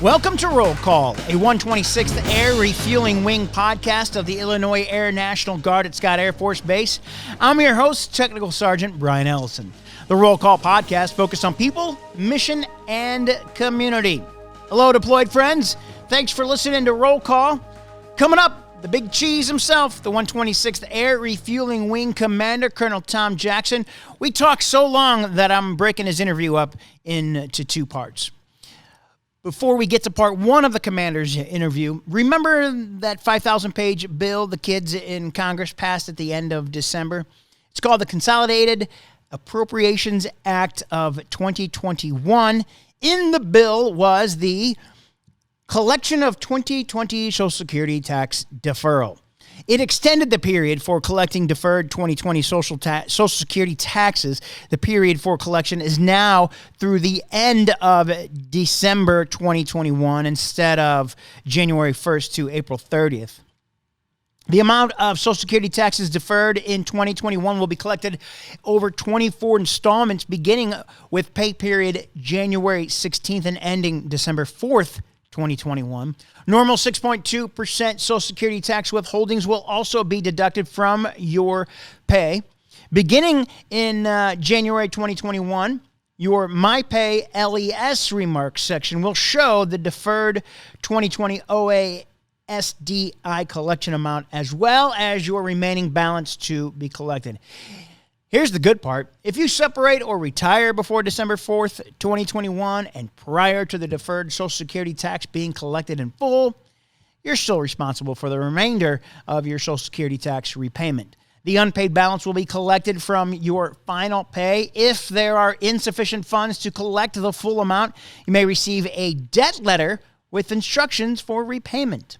Welcome to Roll Call, a 126th Air Refueling Wing podcast of the Illinois Air National Guard at Scott Air Force Base. I'm your host, Technical Sergeant Brian Ellison. The Roll Call podcast focuses on people, mission, and community. Hello, deployed friends. Thanks for listening to Roll Call. Coming up, the big cheese himself, the 126th Air Refueling Wing Commander, Colonel Tom Jackson. We talked so long that I'm breaking his interview up into two parts. Before we get to part one of the commander's interview, remember that 5,000-page bill the kids in Congress passed at the end of December? It's called the Consolidated Appropriations Act of 2021. In the bill was the collection of 2020 Social Security tax deferral. It extended the period for collecting deferred 2020 Social Security taxes. The period for collection is now through the end of December 2021 instead of January 1st to April 30th. The amount of Social Security taxes deferred in 2021 will be collected over 24 installments, beginning with pay period January 16th and ending December 4th, 2021. Normal 6.2% Social Security tax withholdings will also be deducted from your pay. Beginning in January 2021, your My Pay LES remarks section will show the deferred 2020 OASDI collection amount as well as your remaining balance to be collected. Here's the good part. If you separate or retire before December 4th, 2021, and prior to the deferred Social Security tax being collected in full, you're still responsible for the remainder of your Social Security tax repayment. The unpaid balance will be collected from your final pay. If there are insufficient funds to collect the full amount, you may receive a debt letter with instructions for repayment.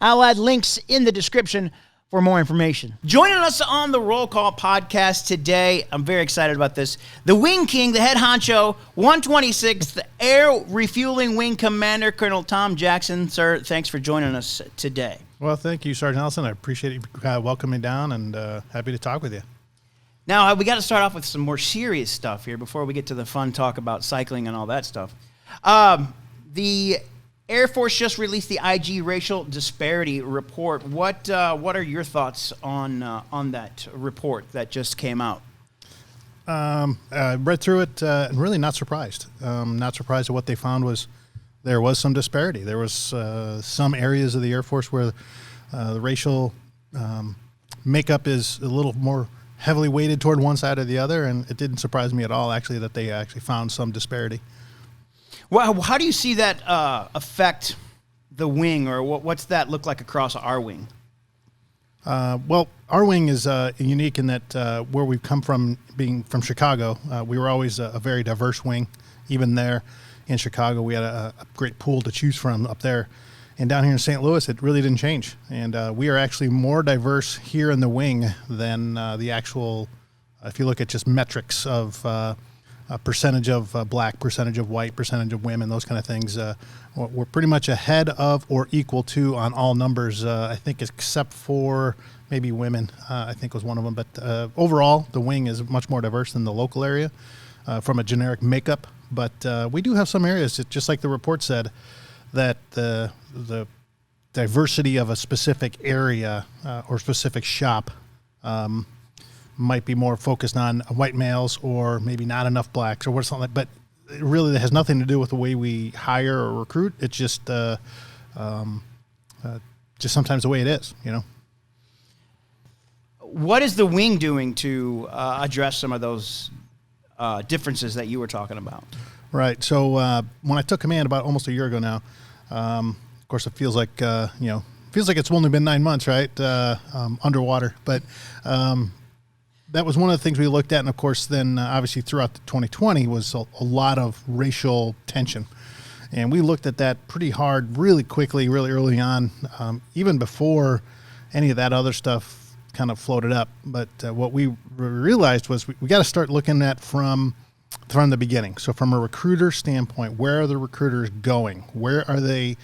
I'll add links in the description for more information. Joining us on the Roll Call podcast today, I'm very excited about this, the Wing King, the head honcho, 126th Air Refueling Wing Commander, Colonel Tom Jackson. Sir, thanks for joining us today. Well, thank you, Sergeant Ellison. I appreciate you welcoming me down and happy to talk with you. Now, we got to start off with some more serious stuff here before we get to the fun talk about cycling and all that stuff. The Air Force just released the IG racial disparity report. What are your thoughts on that report that just came out? I read through it and really not surprised. Not surprised at what they found was there was some disparity. There was some areas of the Air Force where the racial makeup is a little more heavily weighted toward one side or the other, and it didn't surprise me at all, actually, that they actually found some disparity. Well, how do you see that affect the wing, or what's that look like across our wing? Well, our wing is unique in that where we've come from, being from Chicago, we were always a very diverse wing. Even there in Chicago, we had a great pool to choose from up there. And down here in St. Louis, it really didn't change. And we are actually more diverse here in the wing than the actual, if you look at just metrics of a percentage of black, percentage of white, percentage of women, those kind of things. We're pretty much ahead of or equal to on all numbers, I think, except for maybe women, I think was one of them. But overall, the wing is much more diverse than the local area from a generic makeup. But we do have some areas, just like the report said, that the diversity of a specific area or specific shop might be more focused on white males or maybe not enough blacks or something like that. But it really has nothing to do with the way we hire or recruit. It's just sometimes the way it is, you know. What is the wing doing to address some of those differences that you were talking about? Right. So when I took command about almost a year ago now, of course it feels like it's only been 9 months, right? Underwater, but that was one of the things we looked at. And of course, then obviously throughout the 2020 was a lot of racial tension. And we looked at that pretty hard, really quickly, really early on, even before any of that other stuff kind of floated up. But what we realized was we got to start looking at from the beginning. So from a recruiter standpoint, where are the recruiters going? Where are they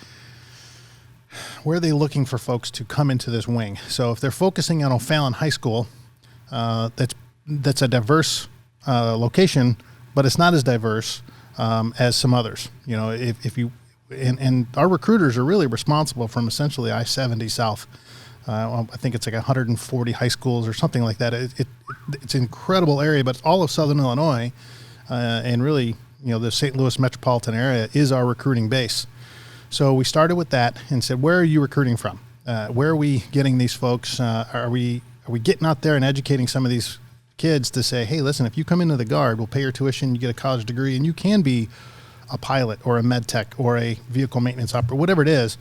looking for folks to come into this wing? So if they're focusing on O'Fallon High School, that's a diverse location, but it's not as diverse as some others. You know, if you and our recruiters are really responsible from essentially I-70 south. I think it's like 140 high schools or something like that. It's an incredible area, but all of Southern Illinois and really, the St. Louis metropolitan area is our recruiting base. So we started with that and said, where are you recruiting from? Where are we getting these folks? Are we getting out there and educating some of these kids to say, hey, listen, if you come into the Guard, we'll pay your tuition, you get a college degree, and you can be a pilot or a med tech or a vehicle maintenance operator, whatever it is.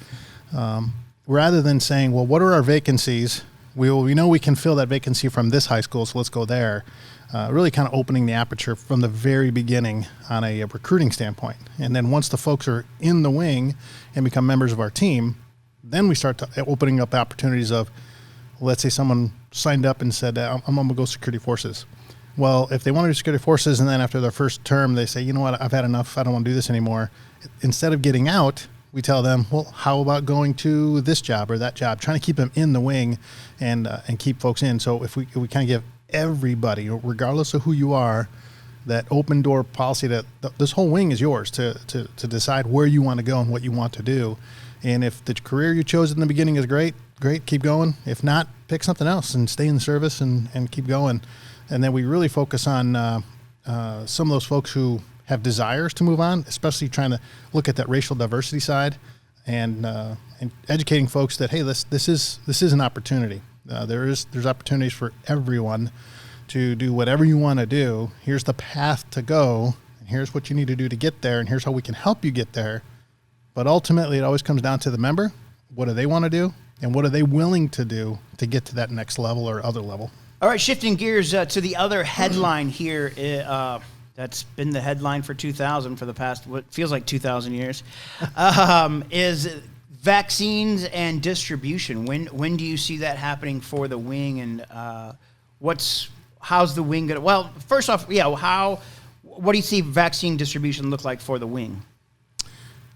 Rather than saying, well, what are our vacancies? We know we can fill that vacancy from this high school, so let's go there. Really kind of opening the aperture from the very beginning on a recruiting standpoint. And then once the folks are in the wing and become members of our team, then we start opening up opportunities of, let's say someone signed up and said, I'm going to go security forces. Well, if they want to do security forces and then after their first term, they say, you know what, I've had enough, I don't want to do this anymore. Instead of getting out, we tell them, well, how about going to this job or that job, trying to keep them in the wing and keep folks in. So if we kind of give everybody, regardless of who you are, that open door policy that this whole wing is yours to decide where you want to go and what you want to do. And if the career you chose in the beginning is great, keep going. If not, pick something else and stay in the service and keep going. And then we really focus on some of those folks who have desires to move on, especially trying to look at that racial diversity side and educating folks that, hey, this is an opportunity. There's opportunities for everyone to do whatever you want to do. Here's the path to go, and here's what you need to do to get there, and here's how we can help you get there. But ultimately, it always comes down to the member. What do they want to do, and what are they willing to do to get to that next level or other level? All right, shifting gears to the other headline here. That's been the headline for 2000 for the past, what feels like 2,000 years, is vaccines and distribution. When do you see that happening for the wing, and how's the wing going to, well, first off, what do you see vaccine distribution look like for the wing?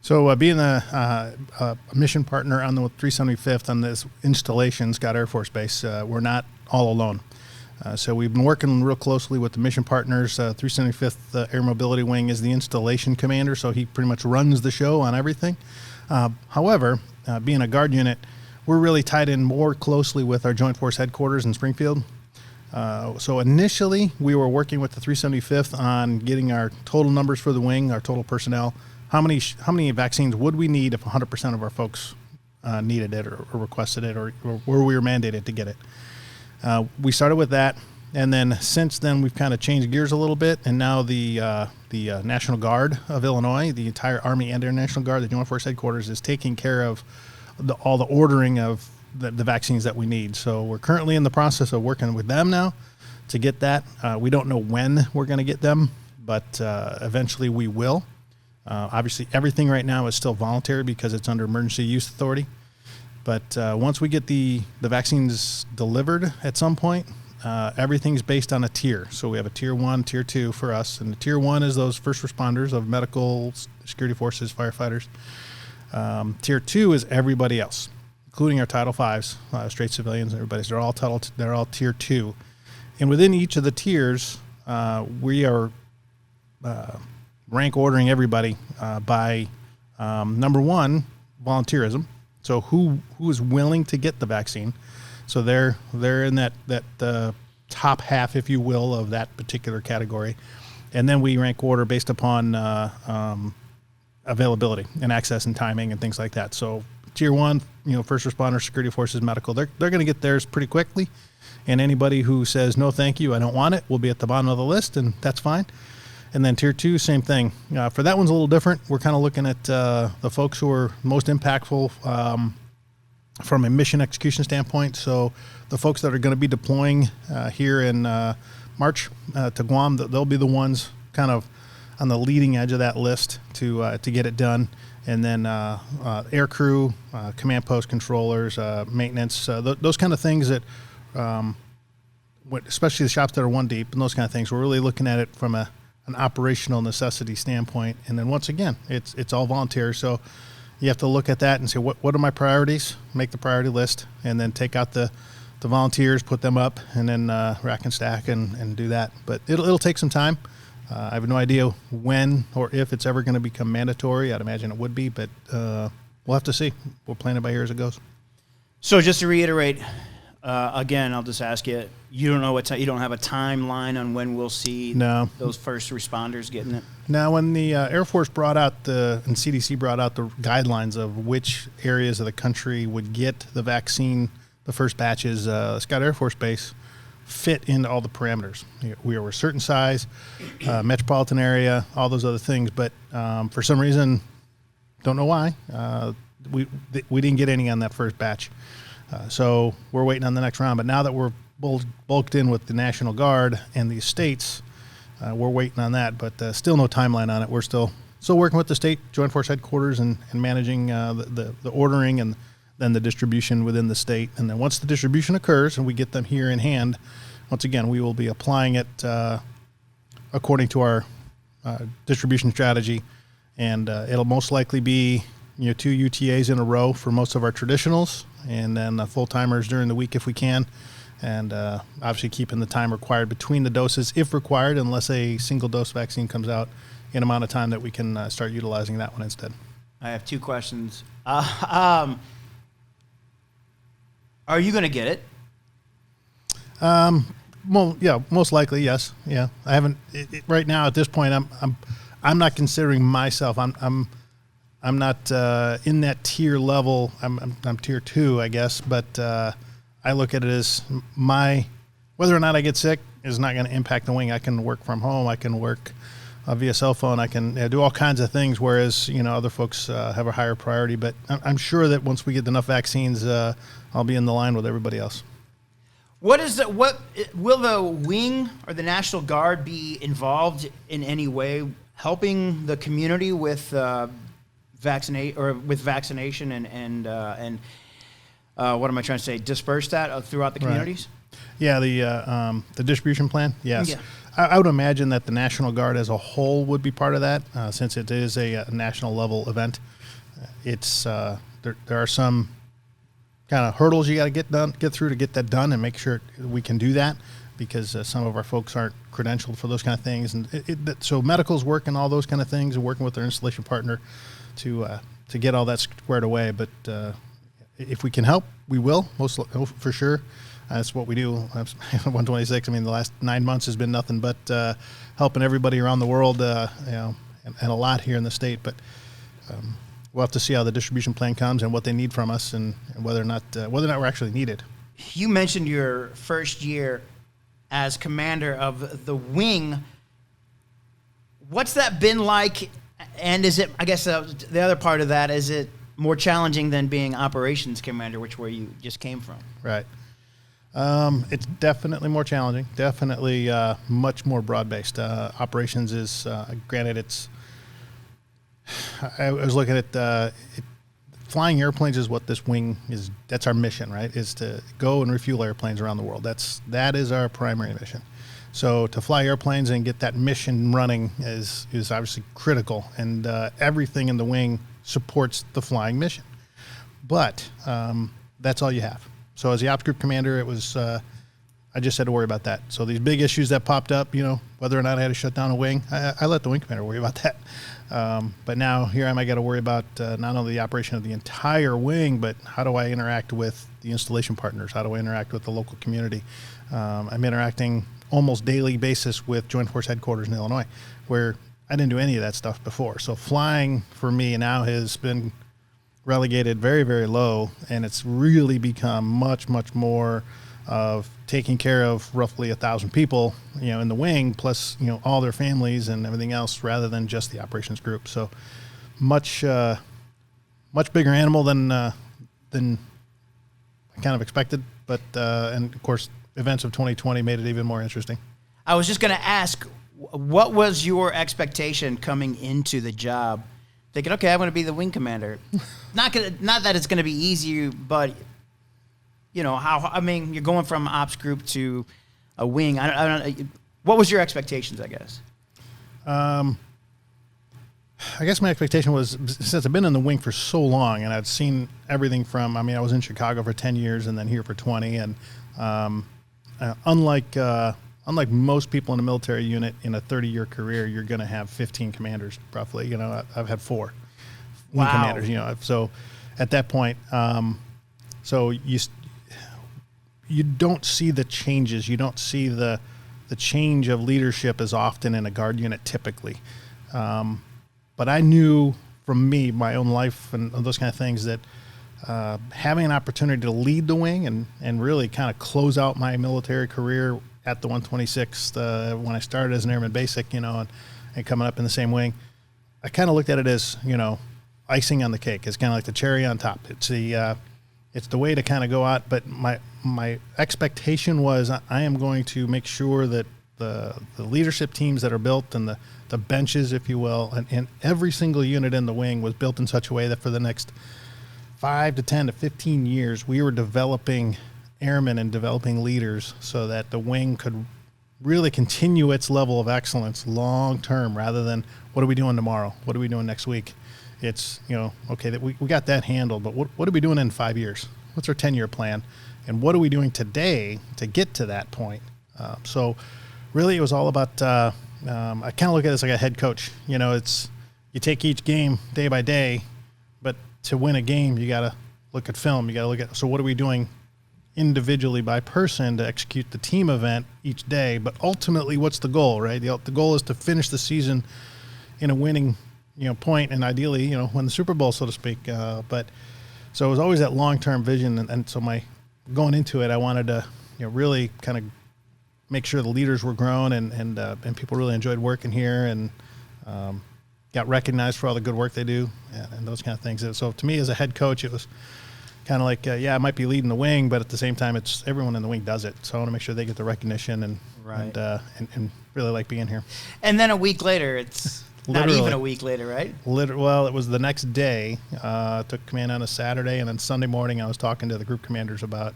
So being a mission partner on the 375th on this installation, Scott Air Force Base, we're not all alone. So we've been working real closely with the mission partners. 375th Air Mobility Wing is the installation commander, so he pretty much runs the show on everything. However, being a Guard unit, we're really tied in more closely with our Joint Force headquarters in Springfield. So initially, we were working with the 375th on getting our total numbers for the wing, our total personnel. How many vaccines would we need if 100% of our folks needed it or requested it or where we were mandated to get it? We started with that, and then since then we've kind of changed gears a little bit, and now the National Guard of Illinois, the entire Army and Air National Guard, the Joint Force headquarters, is taking care of all the ordering of the vaccines that we need. So we're currently in the process of working with them now to get that. We don't know when we're going to get them, but eventually we will. Obviously, everything right now is still voluntary because it's under emergency use authority. But once we get the vaccines delivered at some point, everything's based on a tier. So we have a tier 1, tier 2 for us. And the tier 1 is those first responders of medical, security forces, firefighters. Tier 2 is everybody else, including our Title 5s, straight civilians, everybody. So they're all tier 2. And within each of the tiers, we are rank ordering everybody by number 1, volunteerism. So who is willing to get the vaccine? So they're in that top half, if you will, of that particular category, and then we rank order based upon availability and access and timing and things like that. So tier 1, first responders, security forces, medical, they're going to get theirs pretty quickly, and anybody who says no, thank you, I don't want it, will be at the bottom of the list, and that's fine. And then tier 2, same thing. For that one's a little different. We're kind of looking at the folks who are most impactful from a mission execution standpoint. So the folks that are going to be deploying here in March to Guam, they'll be the ones kind of on the leading edge of that list to get it done. And then air crew, command post controllers, maintenance, those kind of things that, especially the shops that are one deep and those kind of things, we're really looking at it from an operational necessity standpoint. And then once again, it's all volunteer. So you have to look at that and say, what are my priorities? Make the priority list, and then take out the volunteers, put them up, and then rack and stack and do that. But it'll take some time. I have no idea when or if it's ever going to become mandatory. I'd imagine it would be, but we'll have to see. We'll plan it by ear as it goes. So just to reiterate, again, I'll just ask you, you don't know you don't have a timeline on when we'll see those first responders getting it? Now, when the Air Force brought out and CDC brought out the guidelines of which areas of the country would get the vaccine, the first batches, Scott Air Force Base fit into all the parameters. We were a certain size, metropolitan area, all those other things, but for some reason, don't know why, we didn't get any on that first batch. So we're waiting on the next round. But now that we're bulked in with the National Guard and the states, we're waiting on that. But still no timeline on it. We're still working with the state Joint Force Headquarters and managing the ordering and then the distribution within the state. And then once the distribution occurs and we get them here in hand, once again, we will be applying it according to our distribution strategy. And it'll most likely be 2 UTAs in a row for most of our traditionals, and then full-timers during the week if we can, and obviously keeping the time required between the doses if required, unless a single-dose vaccine comes out in amount of time that we can start utilizing that one instead. I have 2 questions. Are you going to get it? Well, yeah, most likely, yes. Yeah, I haven't right now at this point. I'm not considering myself. I'm not in that tier level. I'm tier 2, I guess. But I look at it as whether or not I get sick is not going to impact the wing. I can work from home. I can work via cell phone. I can do all kinds of things. Whereas other folks have a higher priority. But I'm sure that once we get enough vaccines, I'll be in the line with everybody else. What will the wing or the National Guard be involved in any way helping the community with vaccination and what am I trying to say? Disperse that throughout the communities? Right. Yeah, the distribution plan. Yes, yeah. I would imagine that the National Guard as a whole would be part of that, since it is a national level event. It's there are some kind of hurdles you got to get through to get that done, and make sure we can do that, because some of our folks aren't credentialed for those kind of things, and so medical's working all those kind of things and working with their installation partner to get all that squared away. But if we can help, we will, for sure. That's what we do. 126. I mean, the last 9 months has been nothing but helping everybody around the world, and a lot here in the state. But we'll have to see how the distribution plan comes and what they need from us, and whether or not we're actually needed. You mentioned your first year as commander of the wing. What's that been like? And is it, I guess the other part of that, is it more challenging than being operations commander, where you just came from? Right. It's definitely more challenging, definitely much more broad-based. Operations is, granted, I was looking at flying airplanes is what this wing is. That's our mission, right? Is to go and refuel airplanes around the world. That is our primary mission. So to fly airplanes and get that mission running is obviously critical, and everything in the wing supports the flying mission. But that's all you have. So as the ops group commander, it was I just had to worry about that. So these big issues that popped up, whether or not I had to shut down a wing, I let the wing commander worry about that. But now here I got to worry about not only the operation of the entire wing, but how do I interact with the installation partners? How do I interact with the local community? I'm interacting almost daily basis with Joint Force Headquarters in Illinois, where I didn't do any of that stuff before. So flying for me now has been relegated very, very low, and it's really become much, much more of taking care of roughly 1,000 people, in the wing, plus, all their families and everything else, rather than just the operations group. So much bigger animal than I kind of expected, but and of course, events of 2020 made it even more interesting. I was just going to ask, what was your expectation coming into the job? Thinking, okay, I'm going to be the wing commander. Not that it's going to be easy, but you're going from ops group to a wing. I don't. What was your expectations, I guess? I guess my expectation was, since I've been in the wing for so long and I'd seen everything from, I was in Chicago for 10 years and then here for 20. And unlike unlike most people in a military unit in a 30-year career, you're going to have 15 commanders roughly. You know, I've had 4 wing commanders. You know, so at that point, so you don't see the changes. You don't see the change of leadership as often in a guard unit typically. But I knew from me, my own life and those kind of things, that having an opportunity to lead the wing and really kind of close out my military career at the 126th when I started as an airman basic, you know, and coming up in the same wing, I kind of looked at it as, you know, icing on the cake. It's kind of like the cherry on top. It's the way to kind of go out. But my expectation was I am going to make sure that the leadership teams that are built and the benches, if you will, and every single unit in the wing was built in such a way that for the next 5 to 10 to 15 years, we were developing airmen and developing leaders so that the wing could really continue its level of excellence long term, rather than what are we doing tomorrow? What are we doing next week? It's, you know, okay, that we got that handled, but what are we doing in 5 years? What's our 10-year plan? And what are we doing today to get to that point? So really it was all about, I kind of look at it as like a head coach. You know, it's, you take each game day by day, but to win a game, you got to look at film. You got to look at, so what are we doing individually by person to execute the team event each day? But ultimately, what's the goal, right? The goal is to finish the season in a winning, you know, point, and ideally, you know, win the Super Bowl, so to speak. But so it was always that long-term vision. And so going into it, I wanted to, you know, really kind of make sure the leaders were grown and people really enjoyed working here and got recognized for all the good work they do and those kind of things. And so to me, as a head coach, it was kind of like, I might be leading the wing, but at the same time, it's everyone in the wing does it. So I want to make sure they get the recognition and really like being here. And then a week later, it's not even a week later, right? Well, it was the next day. Took command on a Saturday, and then Sunday morning I was talking to the group commanders about,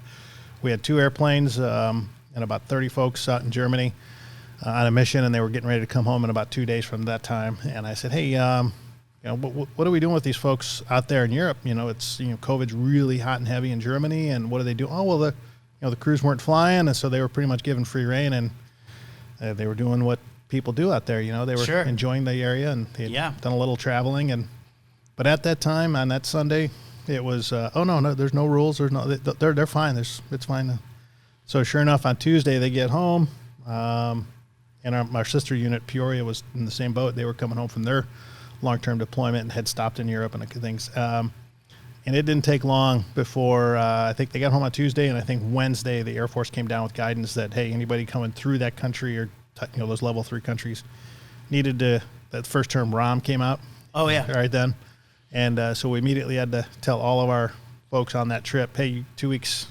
we had 2 airplanes and about 30 folks out in Germany on a mission, and they were getting ready to come home in about 2 days from that time. And I said, hey, you know, what are we doing with these folks out there in Europe? You know, it's, you know, COVID's really hot and heavy in Germany, and what do they do? Oh, well, the crews weren't flying, and so they were pretty much given free rein, and they were doing what people do out there. You know, they were enjoying the area, and they had done a little traveling. But at that time, on that Sunday, it was, oh no, there's no rules. There's no, they're fine. It's fine. So sure enough, on Tuesday they get home, and our sister unit, Peoria, was in the same boat. They were coming home from their long-term deployment and had stopped in Europe and things. And it didn't take long before I think they got home on Tuesday, and I think Wednesday the Air Force came down with guidance that, hey, anybody coming through that country or, you know, those level 3 countries needed to, that first term ROM came out. Oh, yeah. Right then. And so we immediately had to tell all of our folks on that trip, hey, 2 weeks,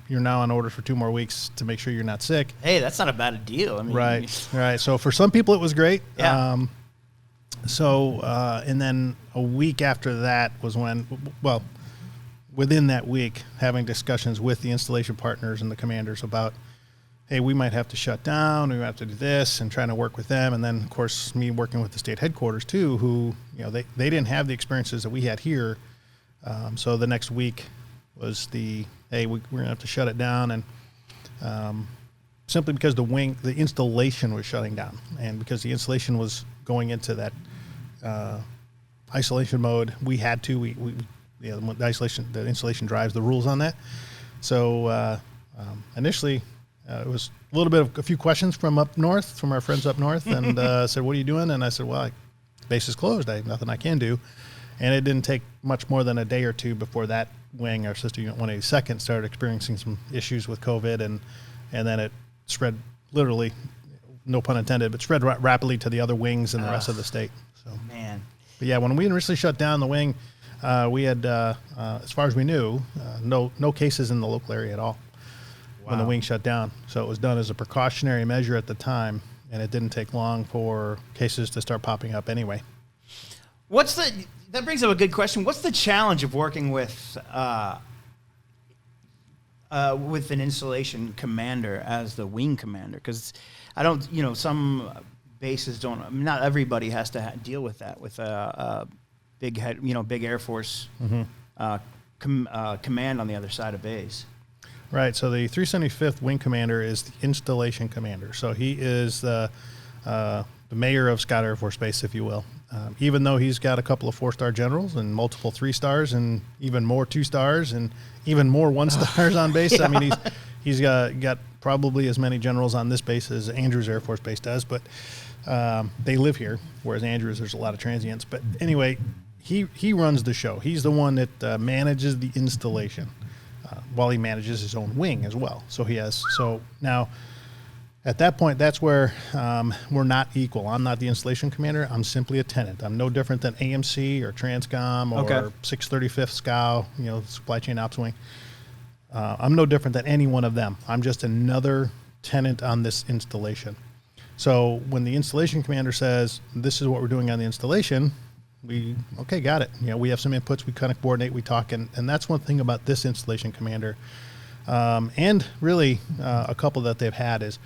you're now on order for 2 more weeks to make sure you're not sick. Hey, that's not a bad deal. I mean, right. So for some people it was great. Yeah. And then a week after that was when, well, within that week, having discussions with the installation partners and the commanders about, hey, we might have to shut down, we might have to do this, and trying to work with them. And then, of course, me working with the state headquarters, too, who, you know, they didn't have the experiences that we had here. So the next week was hey, we're going to have to shut it down. And simply because the installation was shutting down. And because the installation was going into that isolation mode, we had to, the installation drives the rules on that. So initially, it was a little bit of a few questions from up north, from our friends up north, and said, what are you doing? And I said, well, base is closed. I have nothing I can do. And it didn't take much more than a day or two before that wing, our sister unit 182nd, started experiencing some issues with COVID, and then it spread, literally, no pun intended, but spread rapidly to the other wings and the rest of the state. So, man. But yeah, when we initially shut down the wing, we had, as far as we knew, no cases in the local area at all. Wow. When the wing shut down. So it was done as a precautionary measure at the time, and it didn't take long for cases to start popping up anyway. That brings up a good question. What's the challenge of working with an installation commander as the wing commander? Because I don't, some bases don't. Not everybody has to deal with that with a big Air Force command on the other side of base. Right. So the 375th Wing Commander is the installation commander. So he is the mayor of Scott Air Force Base, if you will. Even though he's got a couple of 4-star generals and multiple 3-stars and even more 2-stars and even more 1-stars on base. Yeah. I mean, he's got probably as many generals on this base as Andrews Air Force Base does, but they live here, whereas Andrews, there's a lot of transients. But anyway, he runs the show. He's the one that manages the installation while he manages his own wing as well. So now at that point, that's where we're not equal. I'm not the installation commander. I'm simply a tenant. I'm no different than AMC or Transcom or 635th SCOW, Supply Chain Ops Wing. I'm no different than any one of them. I'm just another tenant on this installation. So when the installation commander says, this is what we're doing on the installation, got it. We have some inputs, we kind of coordinate, we talk, and that's one thing about this installation commander. And really a couple that they've had is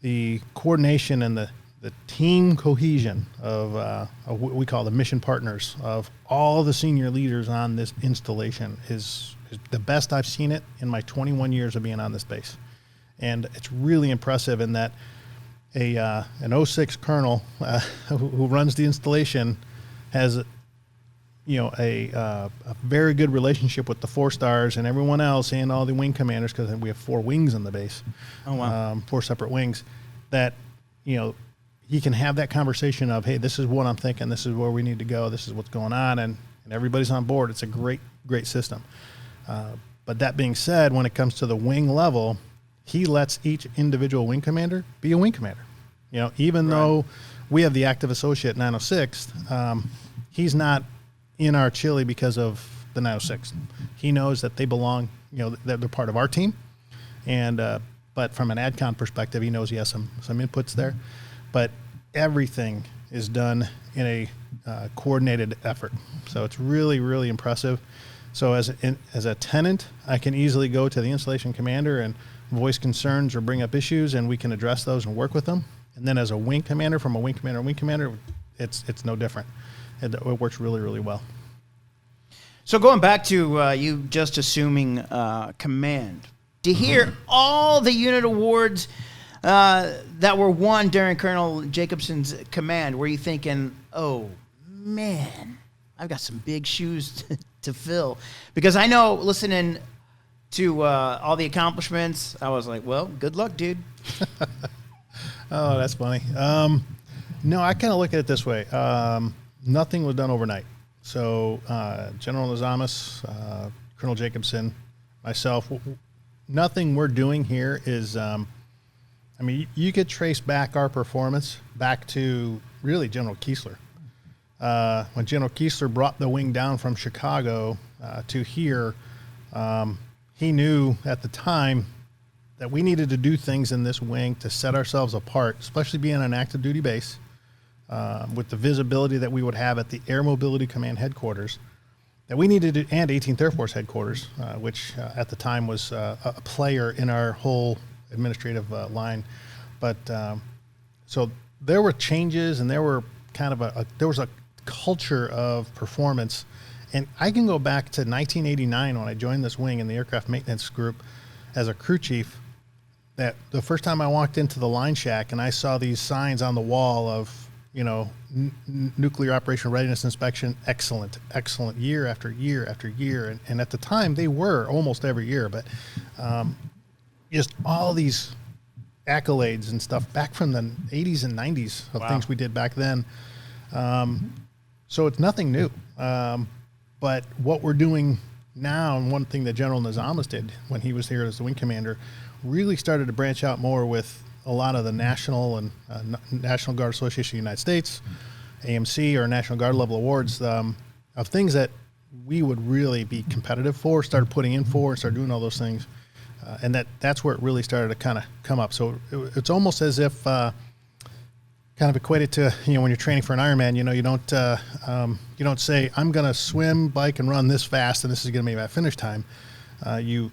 the coordination and the team cohesion of what we call the mission partners of all the senior leaders on this installation is the best I've seen it in my 21 years of being on this base. And it's really impressive in that an 06 colonel who runs the installation has a very good relationship with the 4-stars and everyone else and all the wing commanders, because we have 4 wings on the base. Oh, wow. 4 separate wings that, he can have that conversation of, hey, this is what I'm thinking. This is where we need to go. This is what's going on. And everybody's on board. It's a great, great system. But that being said, when it comes to the wing level, he lets each individual wing commander be a wing commander. Even though we have the active associate 906th, he's not in our chili because of the 906th. He knows that they belong, that they're part of our team. And but from an AdCon perspective, he knows he has some inputs there. But everything is done in a coordinated effort. So it's really, really impressive. So as a tenant, I can easily go to the installation commander and voice concerns or bring up issues, and we can address those and work with them. And then as a wing commander, from a wing commander, it's no different. It works really, really well. So going back to you just assuming command, to hear all the unit awards that were won during Colonel Jacobson's command, were you thinking, oh, man, I've got some big shoes to fill? Because I know listening to all the accomplishments, I was like, well, good luck, dude. Oh, that's funny. No, I kind of look at it this way. Nothing was done overnight. So General Nazamus, Colonel Jacobson, myself, nothing we're doing here is, you could trace back our performance back to really General Kiesler. When General Kiesler brought the wing down from Chicago to here, he knew at the time that we needed to do things in this wing to set ourselves apart, especially being an active duty base, with the visibility that we would have at the Air Mobility Command headquarters, that we needed to, and 18th Air Force headquarters, which at the time was a player in our whole administrative line. But so there were changes, and there were there was a culture of performance. And I can go back to 1989 when I joined this wing in the aircraft maintenance group as a crew chief, that the first time I walked into the line shack and I saw these signs on the wall of, nuclear operational readiness inspection, excellent, year after year after year. And at the time they were almost every year, but just all these accolades and stuff back from the 80s and 90s of things we did back then. So it's nothing new. But what we're doing now, and one thing that General Nazamus did when he was here as the wing commander, really started to branch out more with a lot of the National and National Guard Association of the United States, AMC, or National Guard level awards, of things that we would really be competitive for, started putting in for, and started doing all those things. And that's where it really started to kind of come up. So it's almost as if kind of equated to, when you're training for an Ironman, you don't say, I'm going to swim, bike, and run this fast, and this is going to be my finish time. You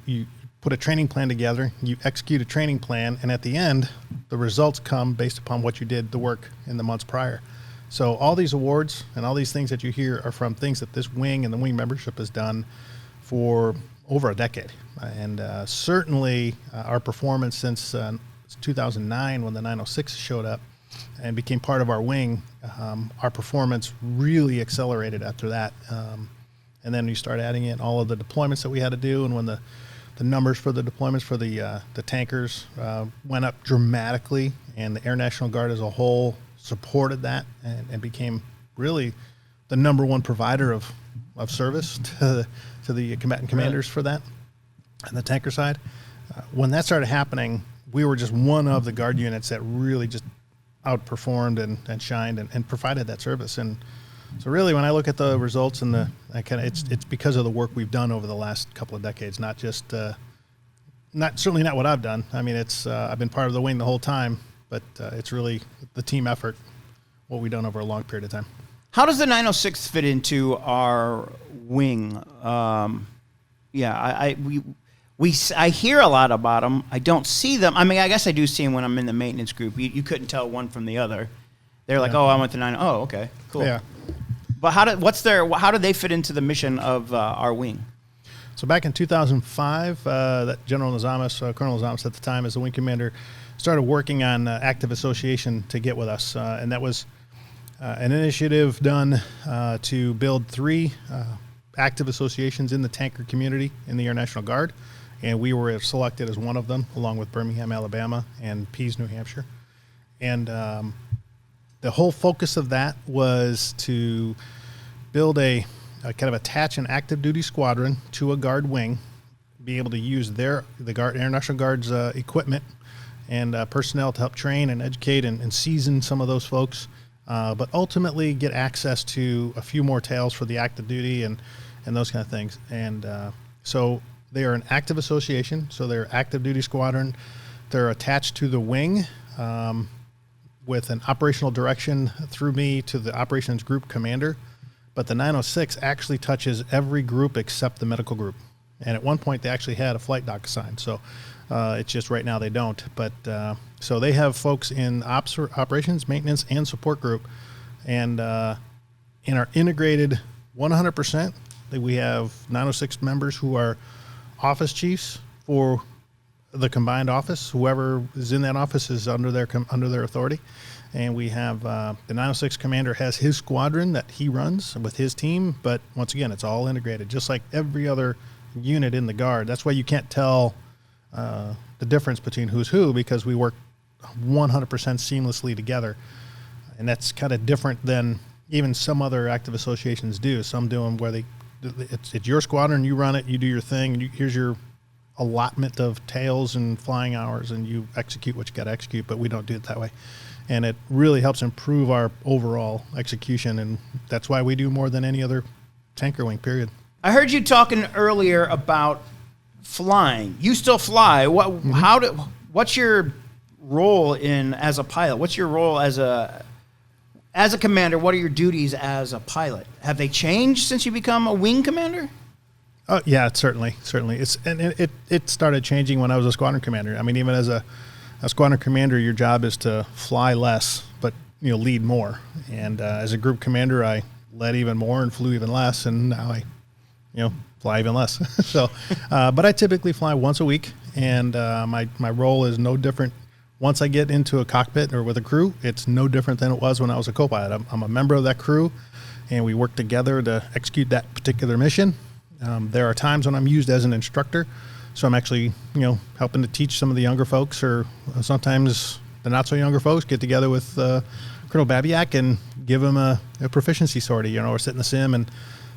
put a training plan together, you execute a training plan, and at the end, the results come based upon what you did, the work in the months prior. So all these awards and all these things that you hear are from things that this wing and the wing membership has done for over a decade. And certainly our performance since 2009 when the 906 showed up and became part of our wing, our performance really accelerated after that. And then you start adding in all of the deployments that we had to do, and when the numbers for the deployments for the tankers went up dramatically, and the Air National Guard as a whole supported that and became really the number one provider of service to the combatant commanders for that, and the tanker side. When that started happening, we were just one of the Guard units that really just outperformed and shined and provided that service. And so really, when I look at the results and it's because of the work we've done over the last couple of decades, not just certainly not what I've done. I mean, it's I've been part of the wing the whole time, but it's really the team effort, what we've done over a long period of time. How does the 906 fit into our wing? I hear a lot about them. I don't see them. I mean, I guess I do see them when I'm in the maintenance group. You couldn't tell one from the other. They're like, I went to 9. Oh, okay, cool. Yeah. But how do they fit into the mission of our wing? So back in 2005, that Colonel Nazamus at the time as the wing commander, started working on active association to get with us, and that was an initiative done to build 3 active associations in the tanker community in the Air National Guard, and we were selected as one of them, along with Birmingham, Alabama, and Pease, New Hampshire. And the whole focus of that was to build a kind of attach an active duty squadron to a Guard wing, be able to use the Air National Guard's equipment and personnel to help train and educate and season some of those folks, but ultimately get access to a few more tails for the active duty and those kind of things. And so they are an active association, so they're active duty squadron. They're attached to the wing with an operational direction through me to the operations group commander. But the 906 actually touches every group except the medical group. And at one point, they actually had a flight doc assigned. So it's just right now they don't. But so they have folks in operations, maintenance, and support group. And in our integrated 100%, we have 906 members who are office chiefs for the combined office. Whoever is in that office is under their authority. And we have the 906 commander has his squadron that he runs with his team. But once again, it's all integrated, just like every other unit in the Guard. That's why you can't tell the difference between who's who, because we work 100% seamlessly together. And that's kind of different than even some other active associations do. Some do them where it's your squadron, you run it, you do your thing, and here's your allotment of tails and flying hours, and you execute what you got to execute. But we don't do it that way. And it really helps improve our overall execution, and that's why we do more than any other tanker wing, period. I heard you talking earlier about flying. You still fly. What's your role as a pilot? What's your role as a commander? What are your duties as a pilot? Have they changed since you become a wing commander? Oh yeah, certainly. It started changing when I was a squadron commander. I mean, even as a squadron commander, your job is to fly less, but lead more. And as a group commander, I led even more and flew even less, and now I fly even less. So, but I typically fly once a week, and my role is no different. Once I get into a cockpit or with a crew, it's no different than it was when I was a co-pilot. I'm a member of that crew, and we work together to execute that particular mission. There are times when I'm used as an instructor, so I'm actually, helping to teach some of the younger folks, or sometimes the not so younger folks get together with Colonel Babiak and give them a proficiency sortie, or sit in the sim and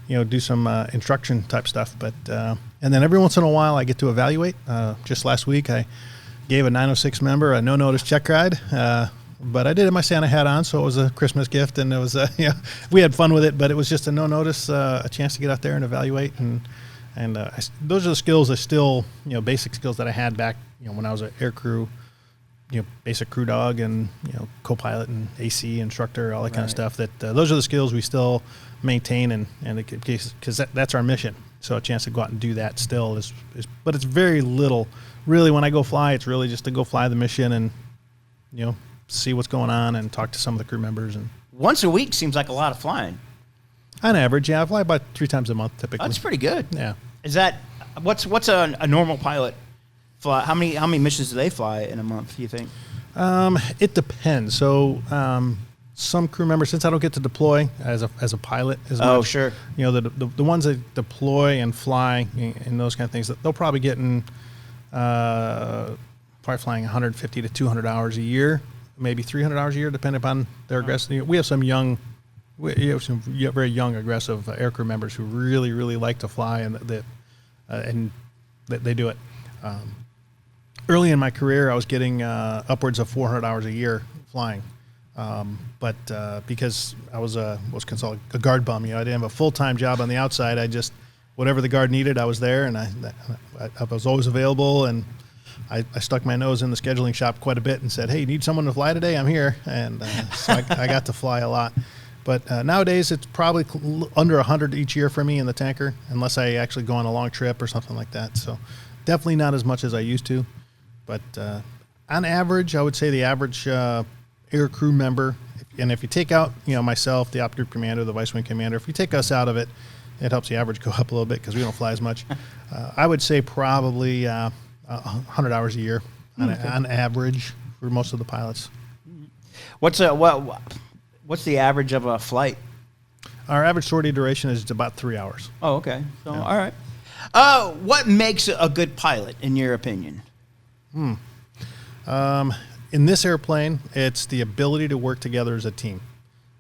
do some instruction type stuff. But and then every once in a while I get to evaluate. Just last week I gave a 906 member a no-notice check ride, but I did it my Santa hat on, so it was a Christmas gift, and it was we had fun with it, but it was just a no-notice, a chance to get out there and evaluate, and those are the skills I still, basic skills that I had back, when I was an air crew, basic crew dog and, co-pilot and AC instructor, all that kind of stuff. That those are the skills we still maintain, and because that's our mission. So a chance to go out and do that still is, but it's very little. Really, when I go fly, it's really just to go fly the mission and, see what's going on and talk to some of the crew members. And once a week seems like a lot of flying. On average, yeah, I fly about 3 times a month typically. That's pretty good. Yeah. Is that what's a normal pilot fly? How many missions do they fly in a month? Do you think? It depends. So some crew members, since I don't get to deploy as a pilot as much, Sure. You know, the ones that deploy and fly and those kind of things, they'll probably get in probably flying 150 to 200 hours a year, maybe 300 hours a year, depending upon their aggressive. We have some very young aggressive aircrew members who really like to fly, and they do it. Early in my career, I was getting upwards of 400 hours a year flying, but because I was what's called a guard bum, I didn't have a full-time job on the outside. I just whatever the guard needed, I was there, and I was always available. And I stuck my nose in the scheduling shop quite a bit and said, "Hey, you need someone to fly today? I'm here." And so I got to fly a lot. But nowadays, it's probably under 100 each year for me in the tanker, unless I actually go on a long trip or something like that. So definitely not as much as I used to. But on average, I would say the average air crew member, and if you take out, myself, the op group commander, the vice wing commander, if you take us out of it, it helps the average go up a little bit because we don't fly as much. I would say probably 100 hours a year on average for most of the pilots. What's the average of a flight? Our average sortie duration is about 3 hours. Oh, okay. So, all right. What makes a good pilot, in your opinion? In this airplane, it's the ability to work together as a team.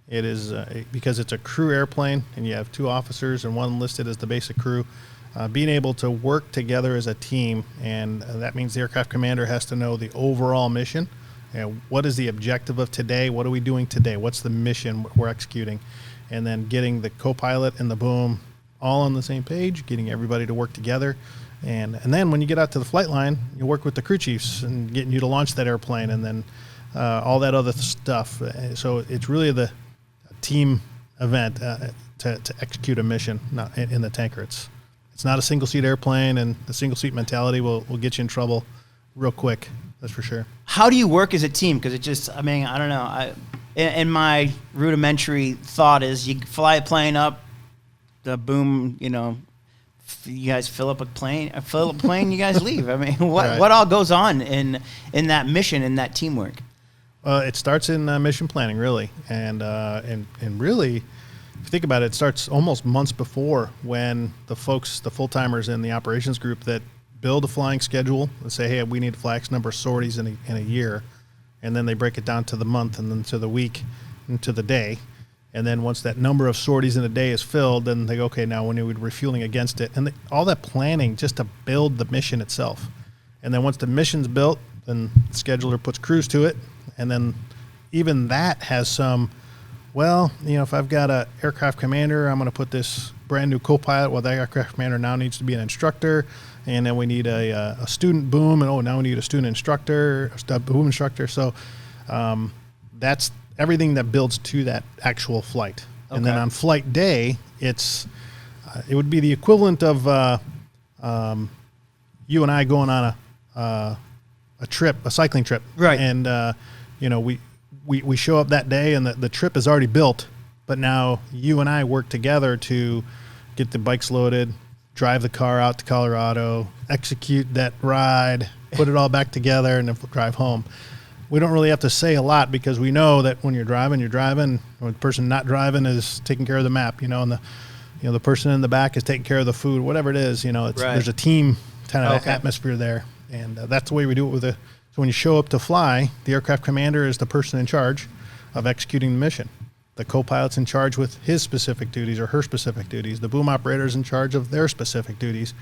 It is because it's a crew airplane, and you have 2 officers and 1 listed as the basic crew. Being able to work together as a team, and that means the aircraft commander has to know the overall mission. What is the objective of today? What are we doing today? What's the mission we're executing? And then getting the co-pilot and the boom all on the same page, getting everybody to work together. And then when you get out to the flight line, you work with the crew chiefs and getting you to launch that airplane, and then all that other stuff. So it's really the team event to execute a mission in the tanker. It's not a single-seat airplane, and the single-seat mentality will get you in trouble real quick. That's for sure. How do you work as a team? Because I don't know. In my rudimentary thought is you fly a plane up, the boom, you guys fill up a plane, you guys leave. What all goes on in that mission, in that teamwork? It starts in mission planning, really. And really, if you think about it, it starts almost months before, when the full-timers in the operations group that build a flying schedule and say, hey, we need to fly X number of sorties in a year. And then they break it down to the month, and then to the week, and to the day. And then once that number of sorties in a day is filled, then they go, okay, now when we're refueling against it. And all that planning just to build the mission itself. And then once the mission's built, then the scheduler puts crews to it. And then even that has some, if I've got an aircraft commander, I'm going to put this brand new co-pilot. Well, that aircraft commander now needs to be an instructor. And then we need a student boom, and now we need a student instructor, a boom instructor. So that's everything that builds to that actual flight. Okay. And then on flight day, it would be the equivalent of you and I going on a cycling trip. Right. And we show up that day, and the trip is already built, but now you and I work together to get the bikes loaded, drive the car out to Colorado, execute that ride, put it all back together, and then drive home. We don't really have to say a lot, because we know that when you're driving. When the person not driving is taking care of the map, and the person in the back is taking care of the food, whatever it is. There's a team kind of atmosphere there, and that's the way we do it So when you show up to fly, the aircraft commander is the person in charge of executing the mission. The co-pilot's in charge with his specific duties or her specific duties. The boom operator's in charge of their specific duties.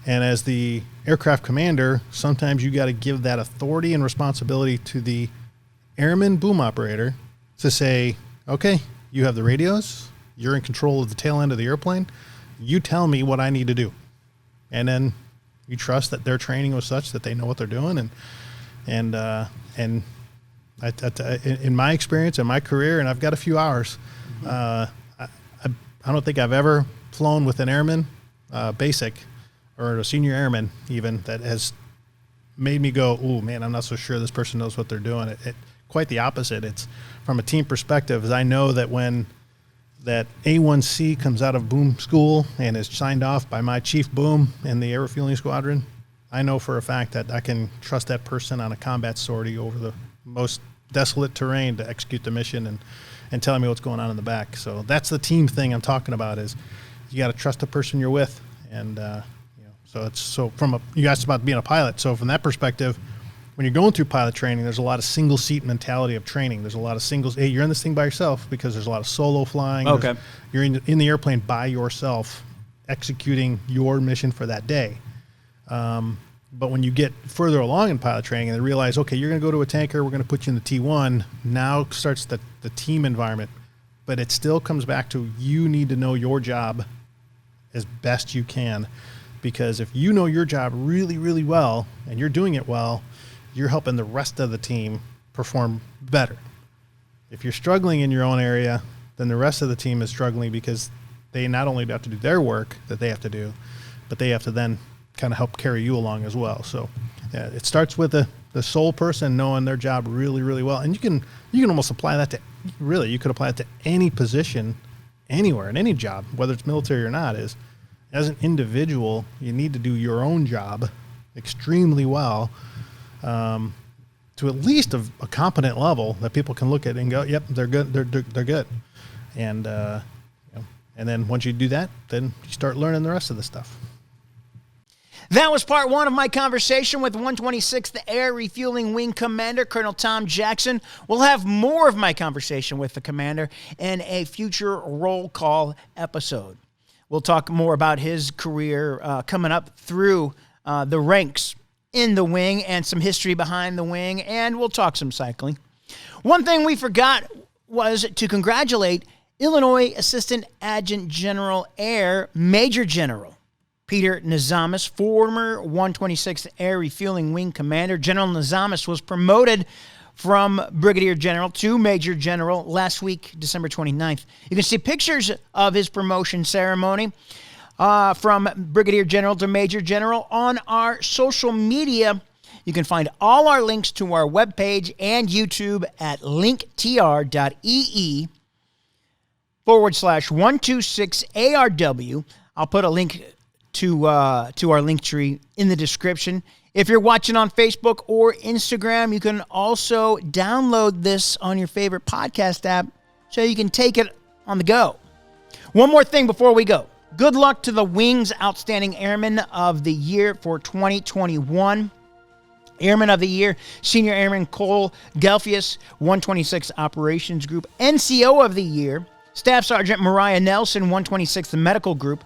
And as the aircraft commander, sometimes you got to give that authority and responsibility to the airman boom operator to say, okay, you have the radios, you're in control of the tail end of the airplane, you tell me what I need to do. And then you trust that their training was such that they know what they're doing. And in my experience, in my career, and I've got a few hours, I don't think I've ever flown with an airman, basic, or a senior airman even, that has made me go, "Ooh, man, I'm not so sure this person knows what they're doing." Quite the opposite. It's from a team perspective, as I know that when that A1C comes out of boom school and is signed off by my chief boom in the Air Refueling Squadron, I know for a fact that I can trust that person on a combat sortie over the most desolate terrain to execute the mission and telling me what's going on in the back. So that's the team thing I'm talking about, is you got to trust the person you're with. And, you asked about being a pilot. So from that perspective, when you're going through pilot training, there's a lot of single seat mentality of training. There's a lot of singles. Hey, you're in this thing by yourself because there's a lot of solo flying. Okay. You're in the airplane by yourself, executing your mission for that day. But when you get further along in pilot training and they realize, okay, you're going to go to a tanker, we're going to put you in the T1, now starts the team environment. But it still comes back to you need to know your job as best you can. Because if you know your job really, really well and you're doing it well, you're helping the rest of the team perform better. If you're struggling in your own area, then the rest of the team is struggling because they not only have to do their work that they have to do, but they have to then kind of help carry you along as well. So it starts with the sole person knowing their job really, really well. And you can almost apply that you could apply it to any position anywhere in any job, whether it's military or not, is as an individual, you need to do your own job extremely well, to at least a competent level that people can look at and go, yep, they're good. They're good. And, and then once you do that, then you start learning the rest of the stuff. That was part one of my conversation with 126th Air Refueling Wing Commander, Colonel Tom Jackson. We'll have more of my conversation with the commander in a future roll call episode. We'll talk more about his career coming up through the ranks in the wing and some history behind the wing, and we'll talk some cycling. One thing we forgot was to congratulate Illinois Assistant Adjutant General Air Major General Peter Nazamis, former 126th Air Refueling Wing Commander. General Nazamis was promoted from Brigadier General to Major General last week, December 29th. You can see pictures of his promotion ceremony from Brigadier General to Major General on our social media. You can find all our links to our webpage and YouTube at linktr.ee/126ARW. I'll put a link to our link tree in the description. If you're watching on Facebook or Instagram, you can also download this on your favorite podcast app so you can take it on the go. One more thing before we go. Good luck to the Wing's Outstanding Airman of the Year for 2021. Airman of the Year, Senior Airman Cole Gelfius, 126th Operations Group. NCO of the Year, Staff Sergeant Mariah Nelson, 126th Medical Group.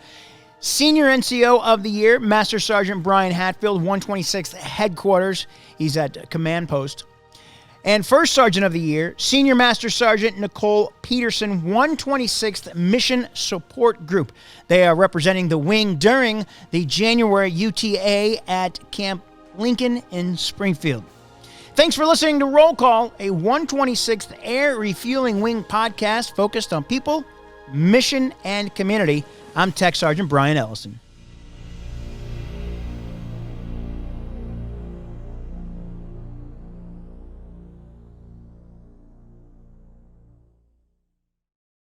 Senior NCO of the Year, Master Sergeant Brian Hatfield, 126th Headquarters. He's at Command Post. And First Sergeant of the Year, Senior Master Sergeant Nicole Peterson, 126th Mission Support Group. They are representing the wing during the January UTA at Camp Lincoln in Springfield. Thanks for listening to Roll Call, a 126th Air Refueling Wing podcast focused on people, mission, and community. I'm Tech Sergeant Brian Ellison.